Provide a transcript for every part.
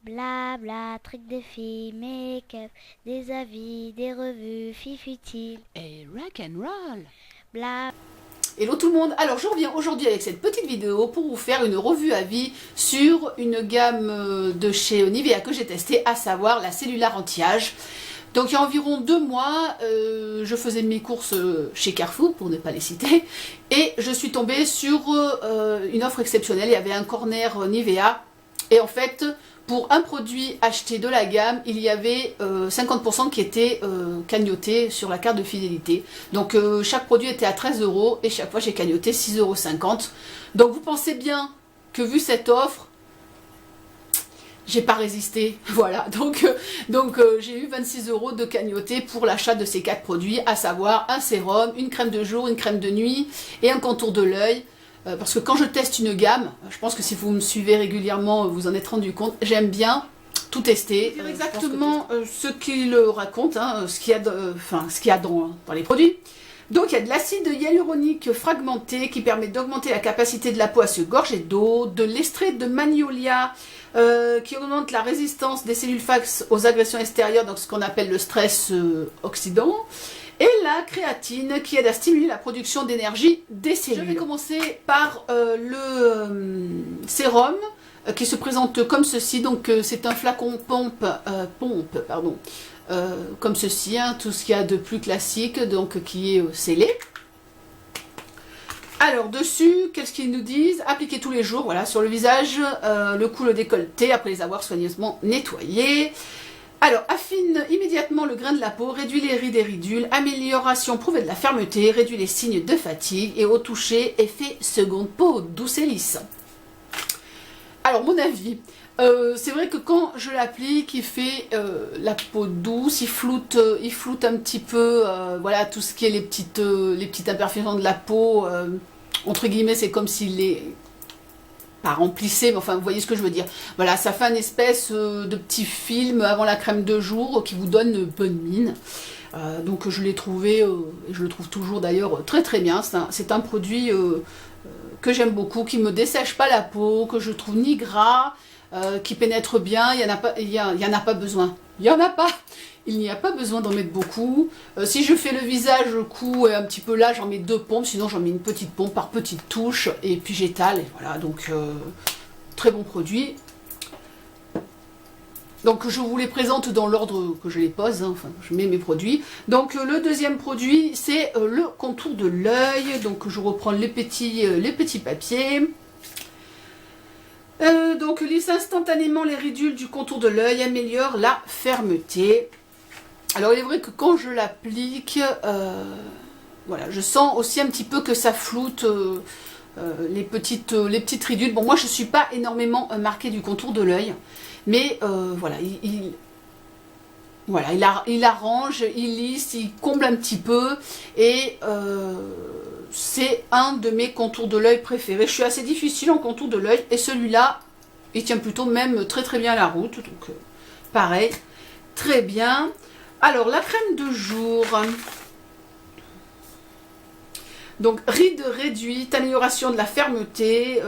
Blabla, trucs de filles, make-up, des avis, des revues, fifutiles. Et rock and roll. Bla. Hello tout le monde, alors je reviens aujourd'hui avec cette petite vidéo pour vous faire une revue à vie sur une gamme de chez Nivea que j'ai testée, à savoir la Cellular Anti-Âge. Donc il y a environ 2 mois, je faisais mes courses chez Carrefour, pour ne pas les citer, et je suis tombée sur une offre exceptionnelle. Il y avait un corner Nivea, et en fait, pour un produit acheté de la gamme, il y avait 50% qui était cagnoté sur la carte de fidélité. Donc chaque produit était à 13 € et chaque fois j'ai cagnoté 6,50 €. Donc vous pensez bien que vu cette offre, j'ai pas résisté, voilà, donc j'ai eu 26 € de cagnoté pour l'achat de ces 4 produits, à savoir un sérum, une crème de jour, une crème de nuit et un contour de l'œil. Parce que quand je teste une gamme, je pense que si vous me suivez régulièrement, vous en êtes rendu compte, j'aime bien tout tester. Exactement ce qu'il raconte, hein, ce qu'il y a dans les produits. Donc il y a de l'acide hyaluronique fragmenté qui permet d'augmenter la capacité de la peau à se gorger d'eau, de l'extrait de magnolia qui augmente la résistance des cellules fax aux agressions extérieures, donc ce qu'on appelle le stress oxydant, et la créatine qui aide à stimuler la production d'énergie des cellules. Je vais commencer par le sérum qui se présente comme ceci. Donc c'est un flacon pompe, comme ceci, hein, tout ce qu'il y a de plus classique, donc qui est scellé. Alors dessus, qu'est-ce qu'ils nous disent? Appliquer tous les jours, voilà, sur le visage, le cou, le décolleté, après les avoir soigneusement nettoyés. Alors, affine immédiatement le grain de la peau, réduit les rides et ridules, amélioration prouvée de la fermeté, réduit les signes de fatigue et au toucher, effet seconde peau, douce et lisse. Alors, mon avis, c'est vrai que quand je l'applique, il fait la peau douce, il floute un petit peu, voilà, tout ce qui est les petites imperfections de la peau, entre guillemets, c'est comme s'il est pas remplissé, mais enfin vous voyez ce que je veux dire. Voilà, ça fait une espèce de petit film avant la crème de jour qui vous donne une bonne mine. Donc je l'ai trouvé, et je le trouve toujours d'ailleurs très très bien. C'est un produit que j'aime beaucoup, qui me dessèche pas la peau, que je trouve ni gras, qui pénètre bien. Il y en a pas besoin. Il y en a pas. Il n'y a pas besoin d'en mettre beaucoup. Si je fais le visage, le cou et un petit peu là, j'en mets 2 pompes. Sinon, j'en mets une petite pompe par petite touche. Et puis j'étale. Et voilà, donc très bon produit. Donc je vous les présente dans l'ordre que je les pose. Hein. Enfin, je mets mes produits. Donc le deuxième produit, c'est le contour de l'œil. Donc je reprends les petits papiers. Donc lisse instantanément les ridules du contour de l'œil, améliore la fermeté. Alors il est vrai que quand je l'applique, voilà, je sens aussi un petit peu que ça floute les petites ridules. Bon, moi je ne suis pas énormément marquée du contour de l'œil, mais voilà, il arrange, il lisse, il comble un petit peu, et c'est un de mes contours de l'œil préférés. Je suis assez difficile en contour de l'œil, et celui-là, il tient plutôt même très très bien la route, donc pareil, très bien. Alors, la crème de jour. Donc, rides réduites, amélioration de la fermeté,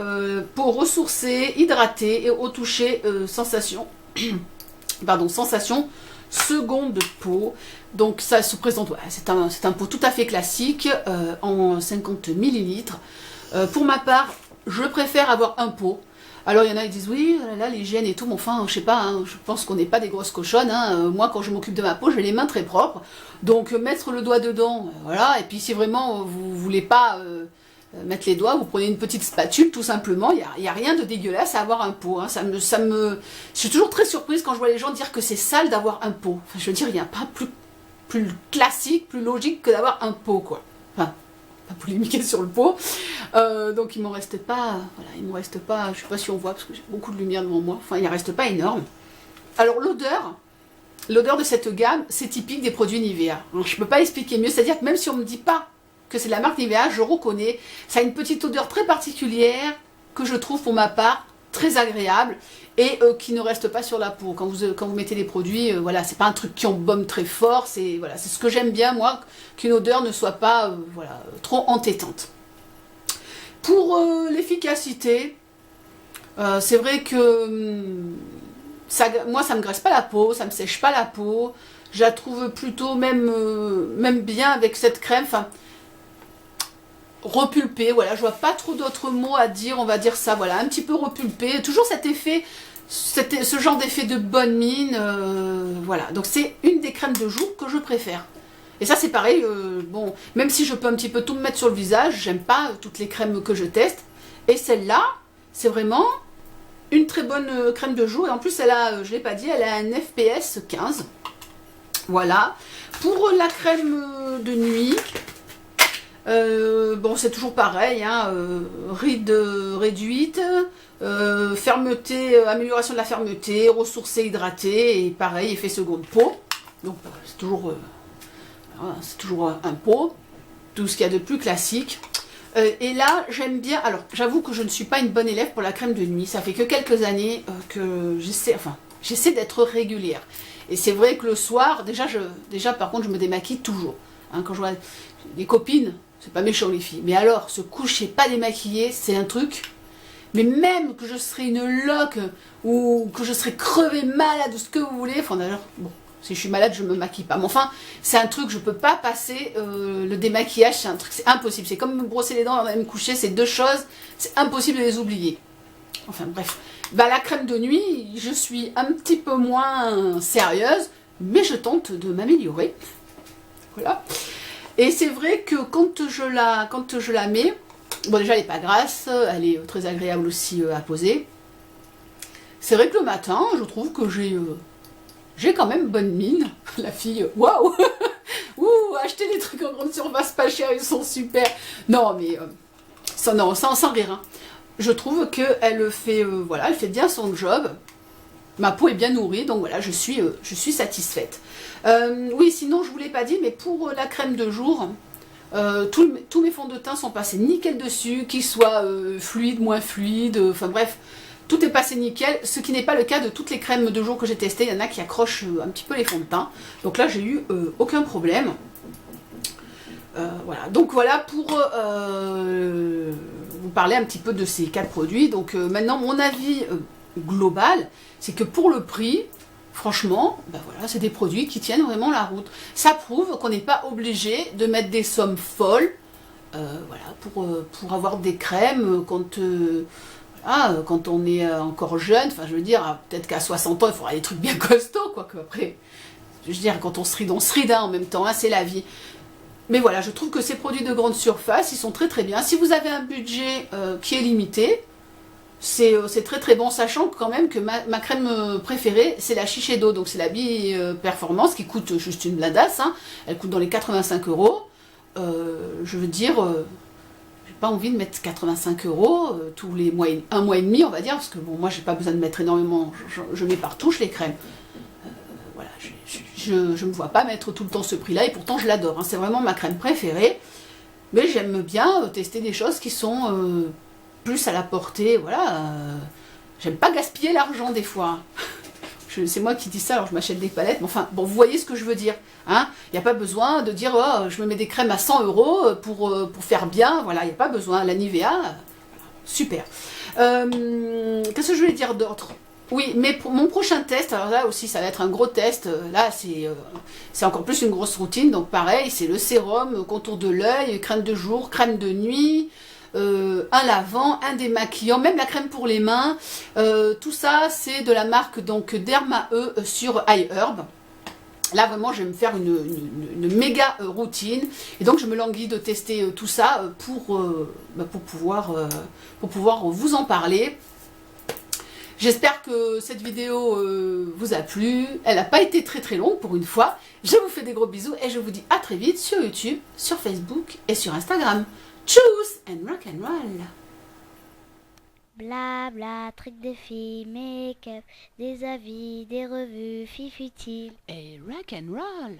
peau ressourcée, hydratée et au toucher, sensation seconde peau. Donc, ça se présente, ouais, c'est un pot tout à fait classique, en 50 ml. Pour ma part, je préfère avoir un pot. Alors il y en a qui disent oui, là l'hygiène et tout, mais enfin je sais pas, hein, je pense qu'on n'est pas des grosses cochonnes. Hein. Moi quand je m'occupe de ma peau, j'ai les mains très propres. Donc mettre le doigt dedans, voilà. Et puis si vraiment vous voulez pas mettre les doigts, vous prenez une petite spatule tout simplement. Il y a rien de dégueulasse à avoir un pot. Hein. Je suis toujours très surprise quand je vois les gens dire que c'est sale d'avoir un pot. Enfin, je veux dire, il n'y a pas plus classique, plus logique que d'avoir un pot, quoi. Enfin, pas polémiquer sur le pot. Donc il m'en reste pas, voilà, il me reste pas, je sais pas si on voit parce que j'ai beaucoup de lumière devant moi, enfin il en reste pas énorme. Alors l'odeur de cette gamme, c'est typique des produits Nivea. Alors, je peux pas expliquer mieux, c'est-à-dire que même si on me dit pas que c'est de la marque Nivea, je reconnais, ça a une petite odeur très particulière que je trouve pour ma part très agréable et qui ne reste pas sur la peau. Quand vous mettez les produits, voilà, c'est pas un truc qui embaume très fort, c'est voilà, c'est ce que j'aime bien moi, qu'une odeur ne soit pas voilà, trop entêtante. Pour l'efficacité, c'est vrai que moi ça me graisse pas la peau, ça me sèche pas la peau. Je la trouve plutôt même bien avec cette crème. Enfin, repulpée, voilà, je vois pas trop d'autres mots à dire, on va dire ça, voilà, un petit peu repulpé, toujours cet effet, ce genre d'effet de bonne mine, voilà, donc c'est une des crèmes de jour que je préfère. Et ça c'est pareil, bon, même si je peux un petit peu tout me mettre sur le visage, j'aime pas toutes les crèmes que je teste, et celle-là, c'est vraiment une très bonne crème de jour, et en plus elle a, je l'ai pas dit, elle a un FPS 15, voilà. Pour la crème de nuit, bon, c'est toujours pareil, hein, ride réduite, fermeté, amélioration de la fermeté, ressourcé, hydraté, et pareil, effet seconde peau. Donc c'est toujours un pot, tout ce qu'il y a de plus classique. Et là, j'aime bien, alors j'avoue que je ne suis pas une bonne élève pour la crème de nuit, ça fait que quelques années que j'essaie d'être régulière. Et c'est vrai que le soir, déjà par contre, je me démaquille toujours. Hein, quand je vois des copines, c'est pas méchant les filles, mais alors se coucher pas démaquillée, c'est un truc. Mais même que je serais une loque ou que je serais crevée malade ou ce que vous voulez, enfin d'ailleurs, bon, si je suis malade, je me maquille pas. Mais enfin, c'est un truc, je peux pas passer le démaquillage, c'est un truc, c'est impossible. C'est comme me brosser les dents avant de me coucher, c'est deux choses, c'est impossible de les oublier. Enfin bref, bah, la crème de nuit, je suis un petit peu moins sérieuse, mais je tente de m'améliorer. Voilà. Et c'est vrai que quand je la mets, bon déjà elle n'est pas grasse, elle est très agréable aussi à poser. C'est vrai que le matin, je trouve que j'ai quand même bonne mine. La fille, waouh. Ouh, acheter des trucs en grande surface pas chers, ils sont super. Non mais, sans rire. Hein. Je trouve qu'elle fait, voilà, elle fait bien son job. Ma peau est bien nourrie, donc voilà, je suis satisfaite. Oui, sinon je vous l'ai pas dit, mais pour la crème de jour, tous mes fonds de teint sont passés nickel dessus, qu'ils soient fluides, moins fluides, enfin bref, tout est passé nickel, ce qui n'est pas le cas de toutes les crèmes de jour que j'ai testées. Il y en a qui accrochent un petit peu les fonds de teint, donc là j'ai eu aucun problème. Voilà, donc voilà pour vous parler un petit peu de ces 4 produits. Donc maintenant mon avis global, c'est que pour le prix, franchement, ben voilà, c'est des produits qui tiennent vraiment la route. Ça prouve qu'on n'est pas obligé de mettre des sommes folles, voilà, pour avoir des crèmes quand on est encore jeune. Enfin, je veux dire, peut-être qu'à 60 ans, il faudra des trucs bien costauds, quoi. Que après, je veux dire, quand on se ride hein, en même temps, hein, c'est la vie. Mais voilà, je trouve que ces produits de grande surface, ils sont très très bien. Si vous avez un budget qui est limité, c'est très très bon, sachant quand même que ma crème préférée, c'est la Shiseido, donc c'est la Bi-Performance, qui coûte juste une bladasse, hein. Elle coûte dans les 85 €. Je veux dire, j'ai pas envie de mettre 85 € tous les mois, un mois et demi, on va dire, parce que bon, moi j'ai pas besoin de mettre énormément, je mets par touche les crèmes. Voilà, je me vois pas mettre tout le temps ce prix-là, et pourtant je l'adore, hein. C'est vraiment ma crème préférée, mais j'aime bien tester des choses qui sont plus à la portée, voilà. J'aime pas gaspiller l'argent des fois. C'est moi qui dis ça, alors je m'achète des palettes, mais enfin, bon, vous voyez ce que je veux dire. Hein. Il n'y a pas besoin de dire, oh, je me mets des crèmes à 100 € pour faire bien, voilà, il n'y a pas besoin. La Nivea, voilà, super. Qu'est-ce que je voulais dire d'autre? Oui, mais pour mon prochain test, alors là aussi ça va être un gros test, là c'est encore plus une grosse routine, donc pareil, c'est le sérum, contour de l'œil, crème de jour, crème de nuit, un lavant, un démaquillant, même la crème pour les mains, tout ça c'est de la marque donc Derma E sur iHerb. Là vraiment je vais me faire une méga routine, et donc je me languis de tester tout ça pour pouvoir vous en parler. J'espère que cette vidéo vous a plu, elle n'a pas été très très longue pour une fois. Je vous fais des gros bisous et je vous dis à très vite sur YouTube, sur Facebook et sur Instagram. Tchuss and rock and roll. Blabla, trucs de filles, make-up, des avis, des revues, fifutile. Et rock and roll.